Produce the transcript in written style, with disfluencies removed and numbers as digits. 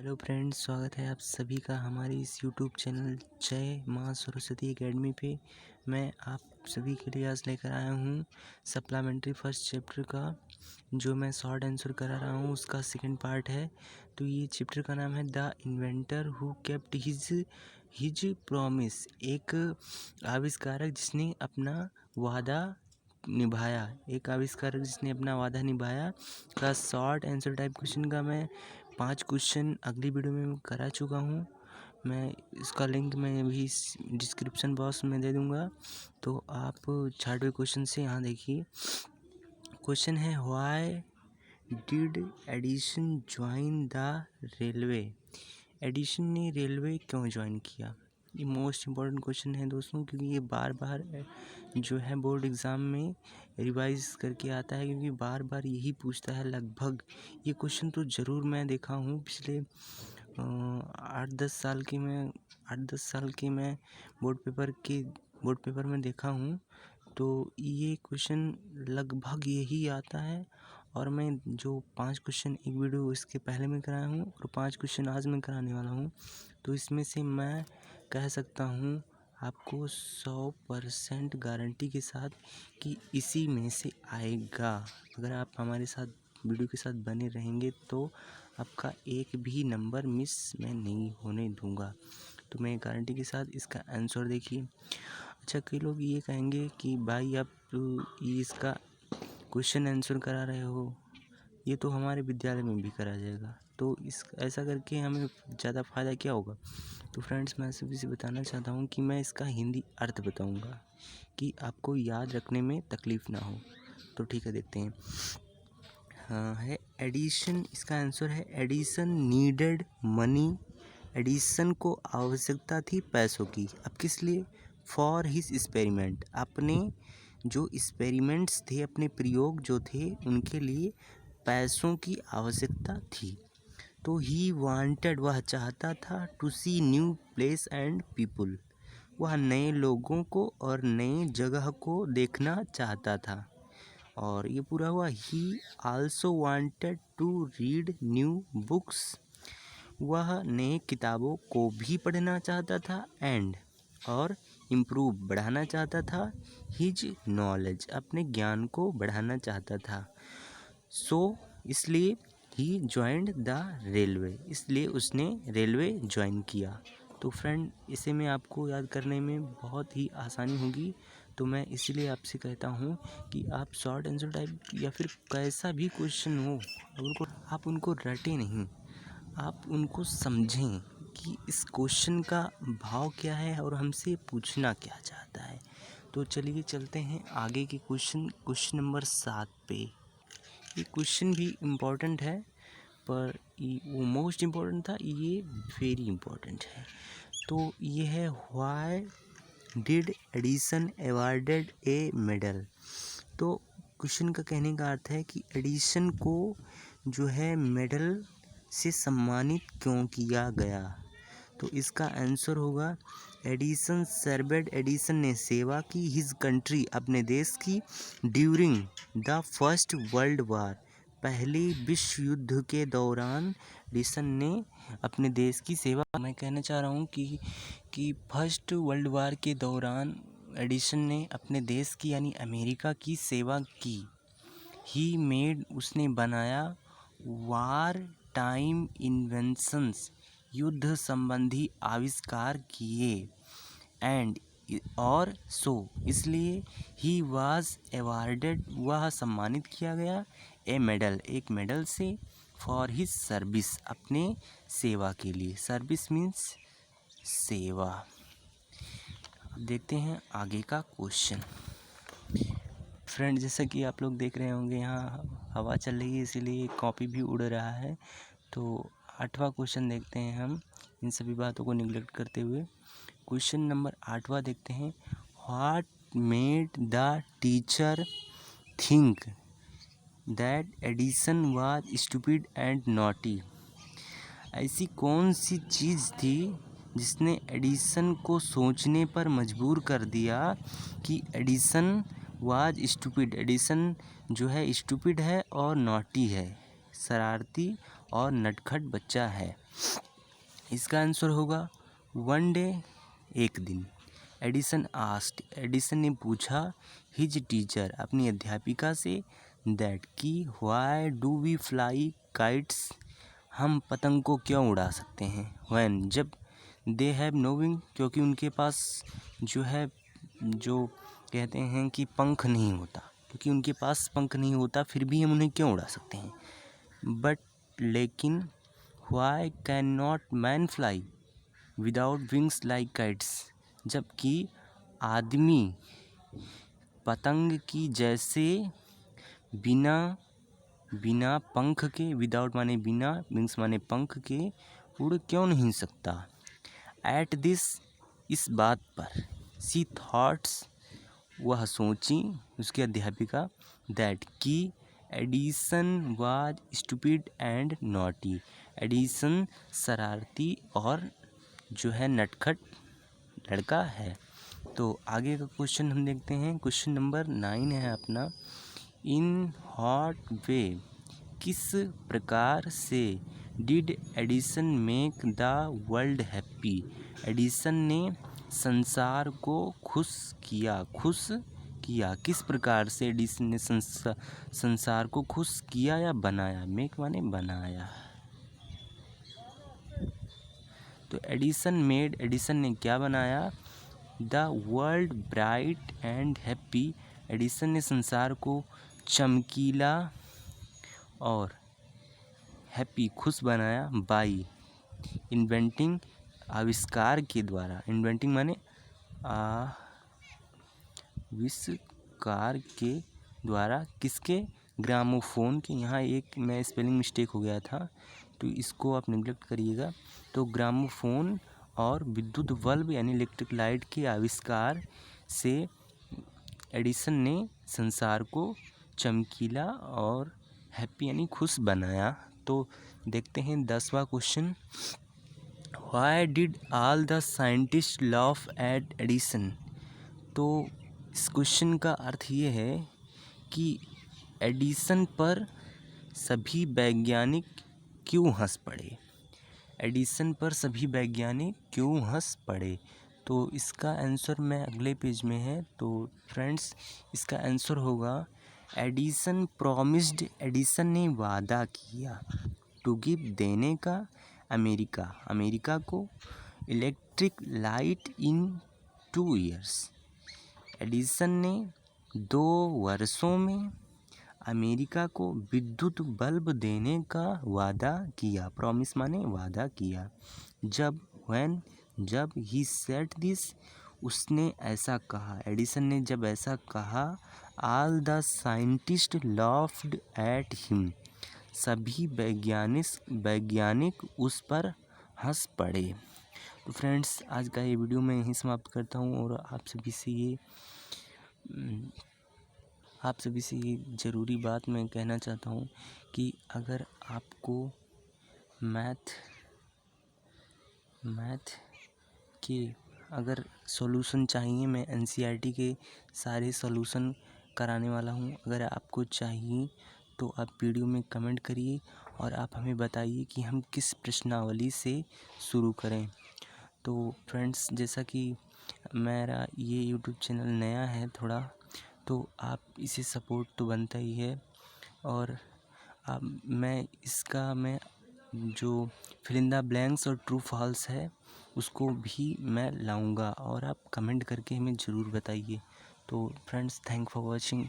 Hello friends, स्वागत है आप सभी का हमारे इस यूट्यूब चैनल जय माँ सरस्वती एकेडमी पे। मैं आप सभी के लिए आज लेकर आया हूँ सप्लीमेंट्री फर्स्ट चैप्टर का, जो मैं शॉर्ट आंसर करा रहा हूँ। उसका सेकंड पार्ट है। तो ये चैप्टर का नाम है the inventor who kept his promise. एक आविष्कारक जिसने अपना वादा निभाया, वादा निभाया का शॉर्ट आंसर टाइप क्वेश्चन का मैं 5 क्वेश्चन अगली वीडियो में करा चुका हूँ। मैं इसका लिंक मैं अभी डिस्क्रिप्शन बॉक्स में दे दूँगा, तो आप 6वें क्वेश्चन से यहाँ देखिए। क्वेश्चन है, why did Edison join the railway. Edison ने रेलवे क्यों ज्वाइन किया? ये मोस्ट इम्पॉर्टेंट क्वेश्चन है दोस्तों, क्योंकि ये बार बार जो है बोर्ड एग्ज़ाम में रिवाइज करके आता है, क्योंकि बार बार यही पूछता है लगभग। ये क्वेश्चन तो ज़रूर मैं देखा हूँ पिछले 8-10 साल के मैं बोर्ड पेपर में देखा हूँ। तो ये क्वेश्चन लगभग यही आता है। और मैं जो 5 क्वेश्चन एक वीडियो इसके पहले में कराया हूँ और 5 क्वेश्चन आज मैं कराने वाला हूँ, तो इसमें से मैं कह सकता हूँ आपको 100% गारंटी के साथ कि इसी में से आएगा। अगर आप हमारे साथ वीडियो के साथ बने रहेंगे तो आपका एक भी नंबर मिस मैं नहीं होने दूंगा। तो मैं गारंटी के साथ इसका आंसर देखिए। अच्छा, कई लोग ये कहेंगे कि भाई आप ये इसका क्वेश्चन आंसर करा रहे हो, ये तो हमारे विद्यालय में भी करा जाएगा, तो ऐसा करके हमें ज़्यादा फ़ायदा क्या होगा। तो फ्रेंड्स, मैं सभी से बताना चाहता हूँ कि मैं इसका हिंदी अर्थ बताऊँगा कि आपको याद रखने में तकलीफ़ ना हो। तो ठीक है, देखते हैं। हाँ है एडिशन, इसका आंसर है एडिसन नीडेड मनी। एडिसन को आवश्यकता थी पैसों की। अब किस लिए? फॉर हिज एक्सपेरिमेंट, अपने जो एक्सपेरिमेंट्स थे, अपने प्रयोग जो थे, उनके लिए पैसों की आवश्यकता थी। तो ही वांटेड, वह चाहता था, to see new place and people, वह नए लोगों को और नए जगह को देखना चाहता था। और ये पूरा हुआ। He also wanted to read new books, वह नए किताबों को भी पढ़ना चाहता था। एंड, और इम्प्रूव, बढ़ाना चाहता था। हिज नॉलेज, अपने ज्ञान को बढ़ाना चाहता था। सो इसलिए ही ज्वाइंड द रेलवे, इसलिए उसने रेलवे ज्वाइन किया। तो फ्रेंड, इसे में आपको याद करने में बहुत ही आसानी होगी। तो मैं इसीलिए आपसे कहता हूँ कि आप शॉर्ट आंसर टाइप या फिर कैसा भी क्वेश्चन हो, आप उनको रटें नहीं, आप उनको समझें कि इस क्वेश्चन का भाव क्या है और हमसे पूछना क्या चाहता है। तो चलिए चलते हैं आगे के क्वेश्चन नंबर 7 पे। ये क्वेश्चन भी इम्पोर्टेंट है, पर वो मोस्ट इम्पोर्टेंट था, ये वेरी इम्पोर्टेंट है। तो ये है, why did Edison awarded A medal. तो क्वेश्चन का कहने का अर्थ है कि एडिसन को जो है मेडल से सम्मानित क्यों किया गया। तो इसका आंसर होगा, एडिसन सर्वेड, एडिसन ने सेवा की, हिज कंट्री, अपने देश की, during the first world war, पहले विश्व युद्ध के दौरान एडिसन ने अपने देश की सेवा। मैं कहना चाह रहा हूँ कि फर्स्ट वर्ल्ड वार के दौरान एडिसन ने अपने देश की यानी अमेरिका की सेवा की। ही मेड, उसने बनाया, वार टाइम इन्वेंशंस, युद्ध संबंधी आविष्कार किए। एंड, और सो, इसलिए ही वाज अवार्डेड, वह सम्मानित किया गया, ए मेडल, एक मेडल से, फॉर हिज सर्विस, अपने सेवा के लिए। सर्विस मीन्स सेवा। अब देखते हैं आगे का क्वेश्चन। फ्रेंड, जैसा कि आप लोग देख रहे होंगे, यहाँ हवा चल रही है, इसीलिए कॉपी भी उड़ रहा है। तो 8वां क्वेश्चन देखते हैं हम, इन सभी बातों को निगलेक्ट करते हुए। क्वेश्चन नंबर 8वां देखते हैं, what made the teacher think that Edison was stupid and naughty. ऐसी कौन सी चीज़ थी जिसने एडिसन को सोचने पर मजबूर कर दिया कि एडिसन वाज स्टूपिड, एडिसन जो है स्टूपिड है और नॉटी है, शरारती और नटखट बच्चा है। इसका आंसर होगा वन डे, एक दिन। एडिसन आस्क्ड, एडिसन ने पूछा हिज टीचर, अपनी अध्यापिका से, दैट कि why do we fly kites, हम पतंग को क्यों उड़ा सकते हैं। व्हेन, जब, दे हैव नो विंग, क्योंकि उनके पास जो है, जो कहते हैं कि पंख नहीं होता, क्योंकि उनके पास पंख नहीं होता फिर भी हम उन्हें क्यों उड़ा सकते हैं। बट, लेकिन, why can not man fly without wings like kites, जबकि आदमी पतंग की जैसे बिना पंख के, विदाउट माने बिना, विंग्स माने पंख के, उड़ क्यों नहीं सकता। एट दिस, इस बात पर, सी थॉट्स, वह सोची, उसकी अध्यापिका, दैट कि Edison was stupid and naughty, Edison शरारती और जो है नटखट लड़का है। तो आगे का क्वेश्चन हम देखते हैं। क्वेश्चन नंबर 9 है अपना, इन हॉट वे, किस प्रकार से, did Edison make the world happy, Edison ने संसार को खुश किया, किस प्रकार से एडिसन ने संसार को खुश किया या बनाया। मेक माने बनाया। तो एडिसन ने क्या बनाया, the world bright and happy, Edison ने संसार को चमकीला और हैप्पी खुश बनाया, बाई इन्वेंटिंग, आविष्कार के द्वारा, इन्वेंटिंग माने आविष्कार के द्वारा, किसके, ग्रामोफोन के। यहाँ एक मैं स्पेलिंग मिस्टेक हो गया था तो इसको आप निगलेक्ट करिएगा। तो ग्रामोफोन और विद्युत बल्ब यानी इलेक्ट्रिक लाइट के आविष्कार से एडिसन ने संसार को चमकीला और हैप्पी यानी खुश बनाया। तो देखते हैं 10वां question, why did all the scientist laugh at Edison. तो इस क्वेश्चन का अर्थ ये है कि एडिसन पर सभी वैज्ञानिक क्यों हंस पड़े, एडिसन पर सभी वैज्ञानिक क्यों हंस पड़े। तो इसका आंसर मैं अगले पेज में है। तो फ्रेंड्स, इसका आंसर होगा एडिसन प्रॉमिस्ड, एडिसन ने वादा किया, टू गिव देने का, अमेरिका को, electric light in 2 years, Edison ने 2 वर्षों में अमेरिका को विद्युत बल्ब देने का वादा किया। प्रॉमिस माने वादा किया। जब ही सेड दिस, उसने ऐसा कहा, एडिसन ने जब ऐसा कहा, all the scientist laughed at him, सभी वैज्ञानिक उस पर हंस पड़े। तो फ्रेंड्स, आज का ये वीडियो मैं यहीं समाप्त करता हूँ और आप सभी से ये ज़रूरी बात मैं कहना चाहता हूँ कि अगर आपको मैथ के अगर सॉल्यूशन चाहिए, मैं NCERT के सारे सॉल्यूशन कराने वाला हूँ। अगर आपको चाहिए तो आप वीडियो में कमेंट करिए और आप हमें बताइए कि हम किस प्रश्नावली से शुरू करें। तो फ्रेंड्स, जैसा कि मेरा ये YouTube चैनल नया है थोड़ा, तो आप इसे सपोर्ट तो बनता ही है। और मैं जो फिल इन द ब्लैंक्स और ट्रू फॉल्स है उसको भी मैं लाऊंगा और आप कमेंट करके हमें ज़रूर बताइए। तो फ्रेंड्स, थैंक फॉर वॉचिंग।